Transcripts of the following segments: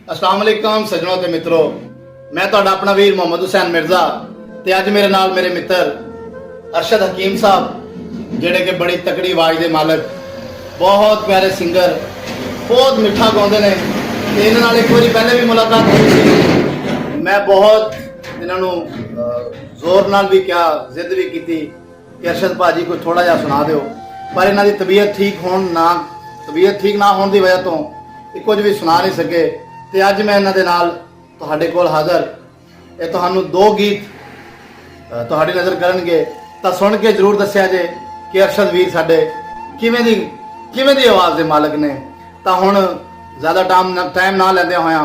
अस्सलाम वालेकुम सज्जनों ते मित्रों, मैं तुहाडा अपना वीर मोहम्मद हुसैन मिर्जा ते अज मेरे नाल मेरे मित्र अरशद हकीम साहब जिहड़े कि बड़ी तकड़ी आवाज़ के मालक, बहुत प्यारे सिंगर, बहुत मिठा गाउंदे ने। ते इन्हां नाल एक बारी पहले भी मुलाकात हुई सी। मैं बहुत इन्हां नूं जोर नाल भी कहा, जिद भी की कि अरशद भाजी कोई थोड़ा जिहा सुना दिओ, पर इन्हां दी तबीयत ठीक ना होने की वजह तो ये कुछ भी सुना नहीं सके। ते अज मैं इन्हां दे नाल तुहाडे कोल हाज़र, ये तुहानूं दो गीत तुहाडी नज़र करनगे, तां सुन के जरूर दस्सिया जे कि अरशद वीर साडे किवें दी आवाज़ दे मालक ने। तां हुण ज़्यादा टाइम ना लैंदे होया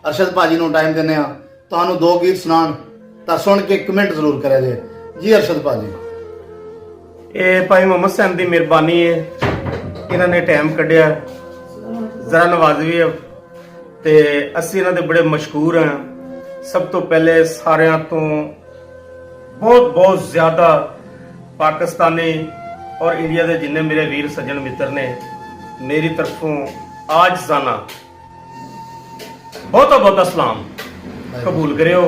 अरशद भाजी नूं टाइम दिंदे आ, तुहानूं दो गीत सुनाण, तां सुन के कमेंट जरूर करिया जे। जी अरशद भाजी। ये भाई मोहम्मद हुसैन की मेहरबानी है, इन्होंने टाइम कढ़िया, जरा नवाजवी है ते असी इन्हां दे बड़े मशहूर हैं। सब तो पहले सारियां तो बहुत बहुत ज्यादा पाकिस्तानी और इंडिया के जिन्ने मेरे वीर सज्जन मित्र ने मेरी तरफों आज जाना बहुत बहुत सलाम कबूल करियो।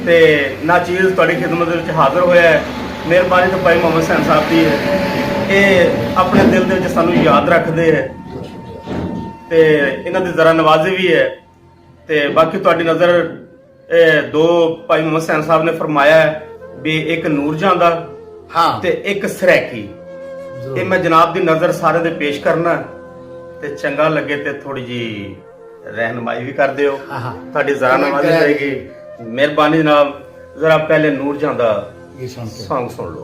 ते नाचीज़ तुहाडी खिदमत विच हाज़र होया है। मेहरबानी तो भाई मोहम्मद हुसैन साहब की है, ये अपने दिल दे विच सानू याद रखते हैं ते इन्हां दी जरा नवाजी भी है। ते बाकी तुहाडी नज़र दो भाई मोहम्मद हुसैन साहब ने फरमाया है भी एक नूरजहां दा हाँ ते एक सरैकी, ये मैं जनाब दी नज़र सारे दे पेश करना ते चंगा लगे ते थोड़ी जी रहनुमाई भी कर दिओ। तुहाडी जरा नवाजी रहेगी। मेहरबानी जनाब, जरा पहले नूरजहां दा सॉन्ग सुन लो।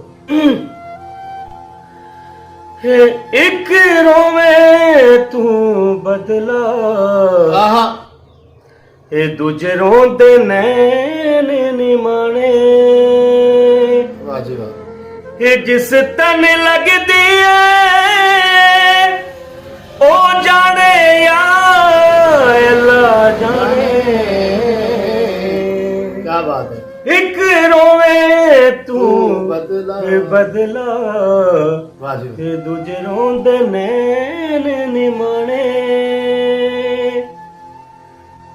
एक रोवे तू बदला, ए दूजे रोंदे नैन निमाने, ए जिस तन लगदी है ओ जाने या अल्लाह जाने। क्या बात है। एक रोवे तू बदला, ते दूजे रोंदे नैन निमाने,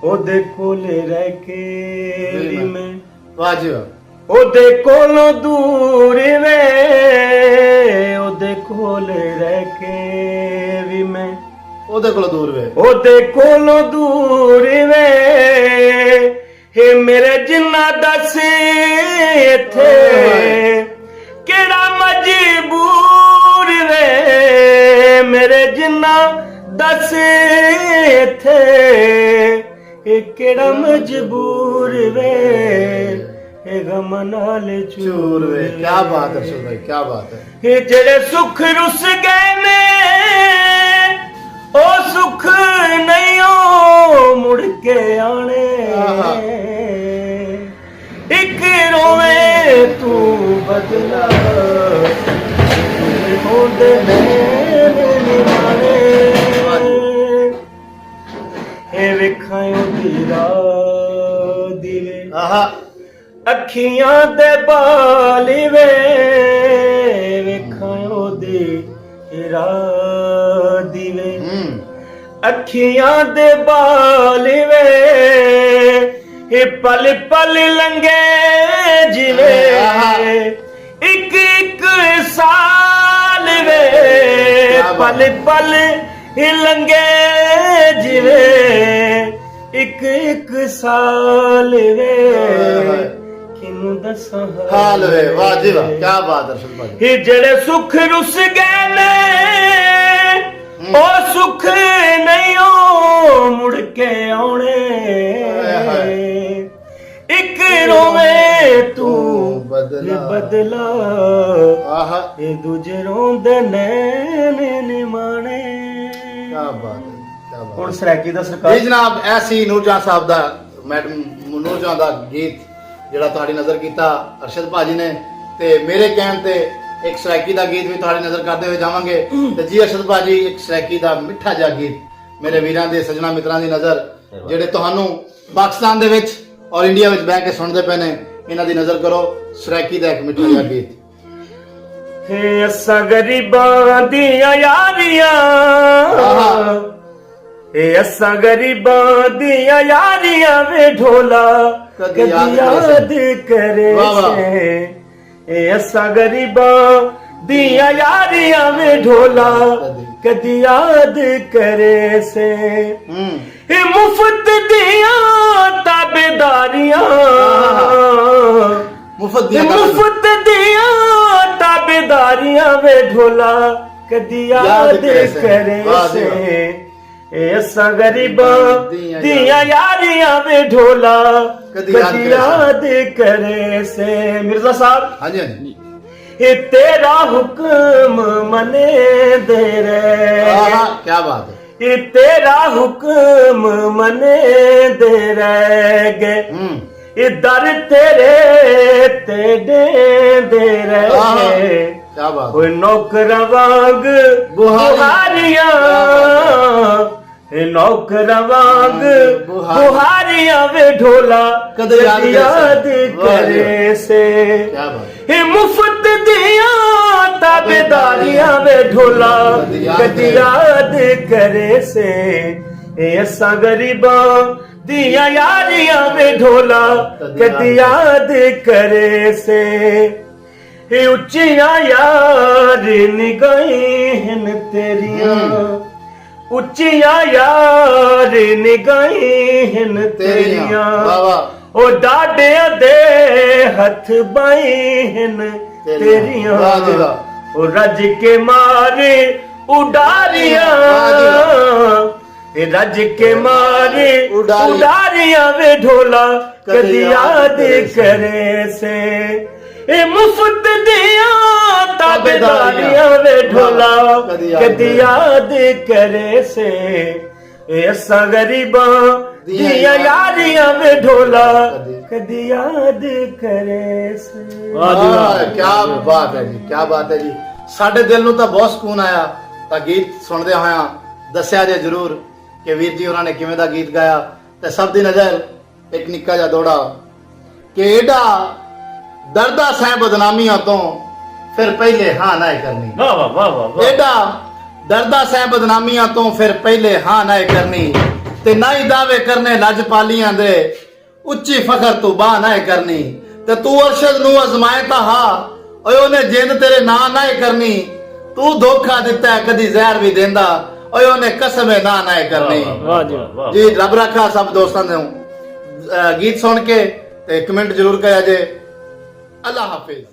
ओदे कोले रह के भी मैं ओदे कोलों दूर वे, ओदे कोले रह के भी मैं ओदे कोलों दूर वे, ओदे कोलों दूर वे। हे मेरे जिन्ना दस इत्थे केड़ा मजबूर वे, मेरे जिन्ना दस इत्थे केड़ा मजबूर वे, गम नाल चूर वे। क्या बात है अरशद भाई, क्या बात है। ये जेड़े सुख रुस गए ने ओ सुख नहीं ओ मुड़ के आने, एक रोवे तू बदला, होंदे नैन निमाने, हे वेखायो तेरा दिवे अखियां दे बाल वे, वेखायो तेरा दिवे अखियां दे बाल वे, हे पल पल लंगे जिवे एक एक साल वे, पल पल लंगे जिवे एक एक साल वे, किनू दसां हाल वे। वाह जी वाह, क्या बात है अरशद भाई। ये जेड़े सुख रुस गए ने ओ सुख नहीं ओ मुड़ के आने, एक रोवे तू बदला, ये दूजे रोंदे नैन निमाने। क्या बात है, क्या बात है। हुण सरैकी दा सरकार जी जनाब, ऐसी नूरजहां साहब दा मैडम नूरजहां दा गीत जिहड़ा तुहाडी नज़र कीता अरशद भाजी ने, ते मेरे कहण ते एक सरैकी दा गीत भी तुहाडी नज़र करदे हुए जावांगे। ते जी अरशद भाजी, एक सरैकी दा मिठा जिहा गीत मेरे वीरां दे सज्जणा मित्रां दी नज़र जिहड़े तुहानूं पाकिस्तान दे विच और इंडिया विच बैठ के सुणदे पे ने, इन्हां दी नज़र करो। सरैकी दा एक मिठा जिहा गीत। असा गरीबां दियां यारियां ਇਹ ਅਸਾਂ ਗਰੀਬਾਂ ਦੀਆਂ ਯਾਰੀਆਂ ਵੇ ਢੋਲਾ ਕਦੀ ਕਦੀ ਯਾਦ ਯਾਦ ਕਰੇ ਵਾਹ ਵਾਹ। ਸੇ ਇਹ ਅਸਾਂ ਗਰੀਬਾਂ ਦੀਆਂ ਯਾਰੀਆਂ ਵੇ ਢੋਲਾ ਕਦੀ ਯਾਦ ਕਰੇ ਸੇ ਇਹ ਮੁਫਤ ਦੀਆਂ ਤਾਬੇਦਾਰੀਆਂ ਮੁਫਤ ਇਹ ਮੁਫਤ ਦੀਆਂ ਤਾਬੇਦਾਰੀਆਂ ਵੇ ਢੋਲਾ ਕਦੀ ਯਾਦ ਕਰੇ ਵਾਹ ਜੀ ਸੇ ਇਹ ਅਸਾਂ ਗਰੀਬਾਂ ਦੀਆਂ ਯਾਰੀਆਂ ਵੇ ਢੋਲਾ ਕਦੀ ਕਦੀ ਯਾਦ ਕਰੇ ਸੇ ਮਿਰਜ਼ਾ ਸਾਹਿਬ ਹਾਂਜੀ ਹਾਂਜੀ ਇਹ ਤੇਰਾ ਹੁਕਮ ਮਨੇ ਦੇ ਰੇ ਆਹਾ ਕੀ ਬਾਤ ਹੈ ਇਹ ਤੇਰਾ ਹੁਕਮ ਮਨੇ ਦੇ ਰਹਿ ਗਏ ਇਹ ਦਰ ਤੇਰੇ ਤੇ ਦੇ ਰਹੇ ਕੀ ਬਾਤ ਕੋਈ ਨੌਕਰਾਂ ਵਾਂਗ ਬੁਹਾਰੀਆਂ ਇਹ ਨੌਕਰਾਂ ਵਾਂਗ ਬੁਹਾਰੀਆਂ ਵੇ ਢੋਲਾ ਕਦੇ ਯਾਦ ਕਰੇ ਸੇ ਕੀ ਬਾਤ ਇਹ ਮੁਫਤ ਦੀਆਂ ਤਾਬੇਦਾਰੀਆਂ ਵੇ ਢੋਲਾ ਕਦੀ ਯਾਦ ਕਰੇ ਸੇ ਇਹ ਅਸਾਂ ਗਰੀਬਾਂ ਦੀਆਂ ਯਾਰੀਆਂ ਵੇ ਢੋਲਾ ਕਦੀ ਯਾਦ ਕਰੇ ਸੇ ਇਹ ਉੱਚੀਆਂ ਯਾਰ ਨਿਗਾਹਾਂ ਹਨ ਤੇਰੀਆਂ ਉੱਚੀਆਂ ਯਾਰ ਨਿਗਾਹਾਂ ਹਨ ਤੇਰੀਆਂ ਵਾਹ ਵਾਹ ਉਹ ਡਾਡਿਆਂ ਦੇ ਹੱਥ ਬਾਈ ਹਨ ਤੇਰੀਆਂ ਵਾਹ ਜੀ ਵਾਹ। ਉਹ ਰੱਜ ਕੇ ਮਾਰੇ ਉਡਾਰੀਆਂ ਇਹ ਰੱਜ ਕੇ ਮਾਰੇ ਉਡਾਰੀਆਂ ਵੇ ਢੋਲਾ ਕਦੀ ਯਾਦ ਕਰੇ ਸੇ ਇਹ ਮੁਫਤ ਦੀਆਂ ਤਾਬੇਦਾਰੀਆਂ ਵੇ ਢੋਲਾ ਕਦੀ ਯਾਦ ਕਰੇ ਸੇ ਇਹ ਅਸਾਂ ਗਰੀਬਾਂ ਦੀਆਂ ਯਾਰੀਆਂ ਵੇ ਢੋਲਾ ਕਦੀ ਯਾਦ ਕਰੇ ਸੇ ਵਾਹ ਕੀ ਬਾਤ ਹੈ ਜੀ ਕੀ ਬਾਤ ਹੈ ਜੀ ਸਾਡੇ ਦਿਲ ਨੂੰ ਤਾਂ ਬਹੁਤ ਸਕੂਨ ਆਇਆ ਤਾਂ ਗੀਤ ਸੁਣਦੇ ਹੋਇਆਂ ਦੱਸਿਆ ਜੇ ਜ਼ਰੂਰ ਕਿ ਵੀਰ ਜੀ ਉਹਨਾਂ ਨੇ ਕਿਵੇਂ ਦਾ ਗੀਤ ਗਾਇਆ ਤੇ ਸਭ ਦੀ ਨਜ਼ਰ ਇੱਕ ਨਿੱਕਾ ਜਿਹਾ ਦੋੜਾ ਕਿ ਏਡਾ ਦਰਦਾ ਸਹਿ ਬਦਨਾਮੀਆਂ ਤੋਂ ਫਿਰ ਪਹਿਲੇ ਹਾਂ ਨਾ ਕਰਨੀ ਵਾਹ ਵਾਹ ਵਾਹ ਵਾਹ ਏਡਾ ਦਰਦਾ ਸਹਿ ਬਦਨਾਮੀਆਂ ਤੋਂ ਫਿਰ ਪਹਿਲੇ ਹਾਂ ਨਾ ਕਰਨੀ ਤੇ ਨਾ ਹੀ ਦਾਅਵੇ ਕਰਨੇ ਲਜਪਾਲੀਆਂ ਦੇ ਉੱਚੀ ਫਖਰ ਤੂੰ ਬਾਹ ਨਾ ਕਰਨੀ ਤੇ ਤੂੰ ਅਰਸ਼ਦ ਨੂੰ ਅਜ਼ਮਾਇਤਾ ਹਾ ਓਏ ਉਹਨੇ ਜਿੰਦ ਤੇਰੇ ਨਾਂ ਨਾ ਕਰਨੀ ਤੂੰ ਧੋਖਾ ਦਿੱਤਾ ਕਦੀ ਜ਼ਹਿਰ ਵੀ ਦਿੰਦਾ ਓਏ ਉਹਨੇ ਕਸਮ ਨਾ ਨਾ ਕਰਨੀ ਵਾਹ ਜੀ ਵਾਹ ਜੀ ਰੱਬ ਰੱਖਾ ਸਭ ਦੋਸਤਾਂ ਨੂੰ ਗੀਤ ਸੁਣ ਕੇ ਤੇ ਕਮੈਂਟ ਜ਼ਰੂਰ ਕਰਿਆ ਜੇ ਅੱਲਾ ਹਾਫਿਜ਼।